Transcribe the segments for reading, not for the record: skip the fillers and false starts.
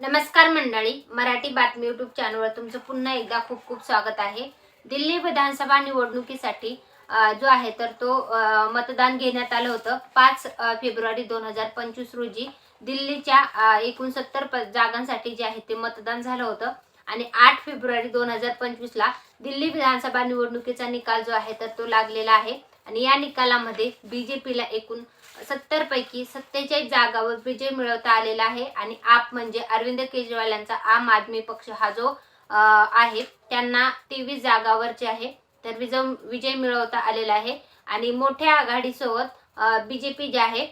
नमस्कार मंडळी, मराठी बातमी यूट्यूब चॅनलवर तुमचं पुन्हा एकदा खूप खूप स्वागत आहे। दिल्ली विधानसभा निवडणुकीसाठी जो आहे तर तो मतदान घेण्यात आलं होतं 5 फेब्रुवारी 2025 रोजी। दिल्लीच्या 69 जागांसाठी जे आहे ते मतदान झालं होतं आणि 8 फेब्रुवारी 2025 ला दिल्ली विधानसभा निवडणुकीचा निकाल जो आहे तर तो लागलेला आहे आणि या निकालामध्ये बीजेपीला एकूण 70 पैकी 47 जागावर विजय मिळवता आलेला आहे आणि आप म्हणजे अरविंद केजरीवाल यांचा आम आदमी पक्ष हा जो आहे त्यांना 23 जागावर जे आहे तर विजय मिळवता आलेला आहे आणि मोठ्या आघाडीसोबत बीजेपी जे आहे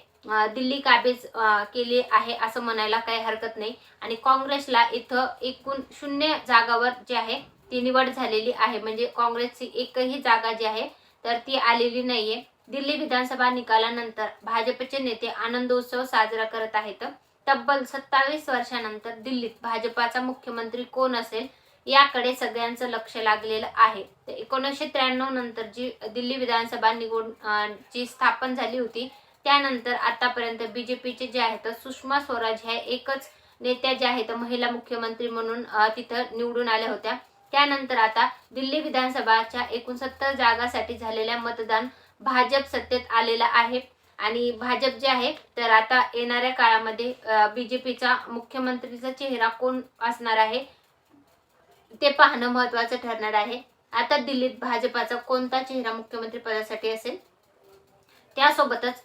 दिल्ली काबीज केली आहे असं म्हणायला काही हरकत नाही आणि काँग्रेसला इथं एकूण 0 जागावर जे आहे ती निवड झालेली आहे। म्हणजे काँग्रेसची एकही जागा जी आहे तर ती आलेली नाहीये। दिल्ली विधानसभा निकालानंतर भाजपचे नेते आनंदोत्सव साजरा करत आहेत। तब्बल 27 वर्षांनंतर दिल्लीत भाजपाचा मुख्यमंत्री कोण असेल याकडे सगळ्यांचं लक्ष लागलेलं आहे। 1993 नंतर जी दिल्ली विधानसभा जी स्थापन झाली होती त्यानंतर आतापर्यंत बीजेपीचे जे आहेत सुषमा स्वराज ह्या एकच नेत्या ज्या आहेत महिला मुख्यमंत्री म्हणून तिथं निवडून आल्या होत्या। त्यानंतर आता दिल्ली विधानसभाच्या 69 जागासाठी झालेल्या मतदान भाजप सत्तेत आलेला आहे आणि भाजप जे आहे तर आता येणाऱ्या काळामध्ये बीजेपीचा मुख्यमंत्रीचा चेहरा कोण असणार आहे ते पाहणं महत्त्वाचं ठरणार आहे। आता दिल्लीत भाजपाचा कोणता चेहरा मुख्यमंत्री पदासाठी असेल त्यासोबतच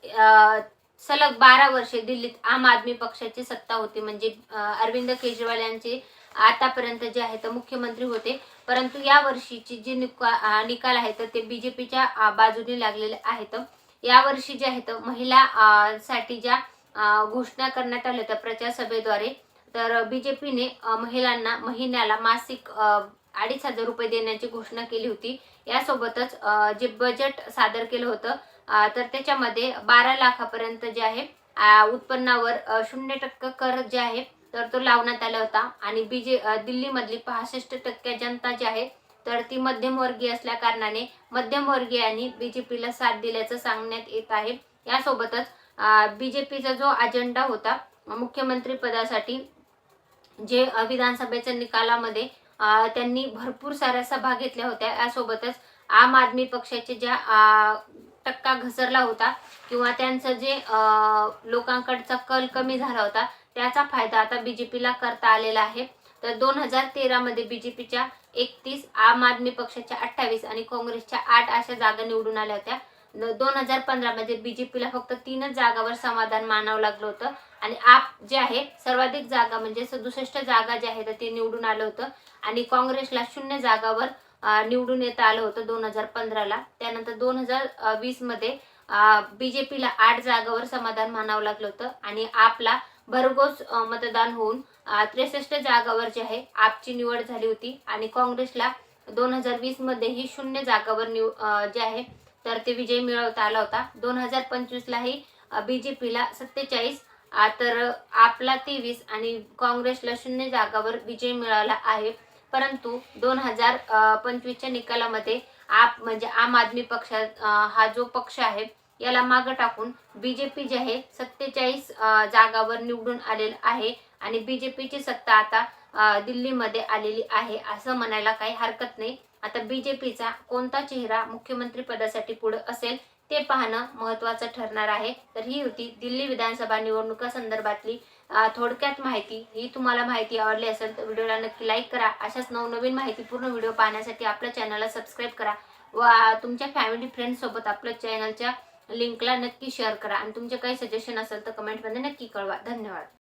सलग 12 वर्षे दिल्लीत आम आदमी पक्षाची सत्ता होती। म्हणजे अरविंद केजरीवाल यांचे आतापर्यंत जे आहे तर मुख्यमंत्री होते, परंतु या वर्षीची जी निकाल आहे तर ते बीजेपीच्या बाजूने लागलेले आहेत। या वर्षी जे आहेत महिला साठी ज्या घोषणा करण्यात आल्या होत्या प्रचार सभेद्वारे तर बीजेपीने महिलांना महिन्याला मासिक 2,500 रुपये देण्याची घोषणा केली होती। यासोबतच जे बजेट सादर केलं होतं तर त्याच्यामध्ये 12 लाखापर्यंत जे आहे उत्पन्नावर 0% कर जे आहे तर तो लावण्यात आला होता आणि दिल्लीमधली 65% जनता जी आहे तर ती मध्यमवर्गीय असल्या कारणाने मध्यमवर्गीयांनी बीजेपीला साथ दिल्याचं सांगण्यात येत आहे। यासोबतच बीजेपीचा जो अजेंडा होता मुख्यमंत्री पदासाठी जे विधानसभेच्या निकालामध्ये त्यांनी भरपूर साऱ्या सभा घेतल्या होत्या। यासोबतच आम आदमी पक्षाचे ज्या टक्का घसरला होता किंवा त्यांचं जे लोकांकडचा कल कमी झाला होता त्याचा फायदा आता बीजेपीला करता आलेला आहे। तर 2013 मध्ये बीजेपीच्या 31 आम आदमी पक्षाच्या 28 आणि काँग्रेसच्या 8 अशा जागा निवडून आल्या होत्या। 2015 मध्ये बीजेपीला फक्त 3च जागावर समाधान मानावं लागलं होतं आणि आप जे आहे सर्वाधिक जागा म्हणजे 67 जागा जे आहेत ते निवडून आलं होतं आणि काँग्रेसला 0 जागावर निवडून येता आलं होतं 2015 ला। त्यानंतर 2020 मध्ये बीजेपीला 8 जागावर समाधान मानावं लागलं होतं आणि आपला भरघोस मतदान होऊन 63 जागावर जे आहे आपची निवड झाली होती आणि काँग्रेसला 2020 मध्ये ही 0 जागावर जे आहे तर ते विजय मिळवता आला होता। 2025 लाही बीजेपीला 47 तर आपला 23 आणि काँग्रेसला 0 जागावर विजय मिळाला आहे। परंतु 2025 च्या निकालामध्ये आप म्हणजे आम आदमी पक्ष हा जो पक्ष आहे याला मागे टाकून बीजेपी जे आहे 47 जागावर निवडून आलेला आहे आणि बीजेपीची सत्ता आता दिल्लीमध्ये आलेली आहे असं म्हणायला काही हरकत नाही। आता बीजेपीचा कोणता चेहरा मुख्यमंत्री पदासाठी पुढे असेल ते पाहणं महत्त्वाचं ठरणार आहे। तर ही होती दिल्ली विधानसभा निवडणुका संदर्भातली थोडक्यात माहिती। ही तुम्हाला माहिती आवडली असेल तर व्हिडिओला नक्की लाईक करा। अशाच नवनवीन माहितीपूर्ण व्हिडिओ पाहण्यासाठी आपल्या चॅनलला सबस्क्राईब करा व तुमच्या फॅमिली फ्रेंड्स सोबत आपल्या चॅनलच्या लिंकला नक्की शेअर करा आणि तुमचे काही सजेशन असेल तर कमेंटमध्ये नक्की कळवा। धन्यवाद।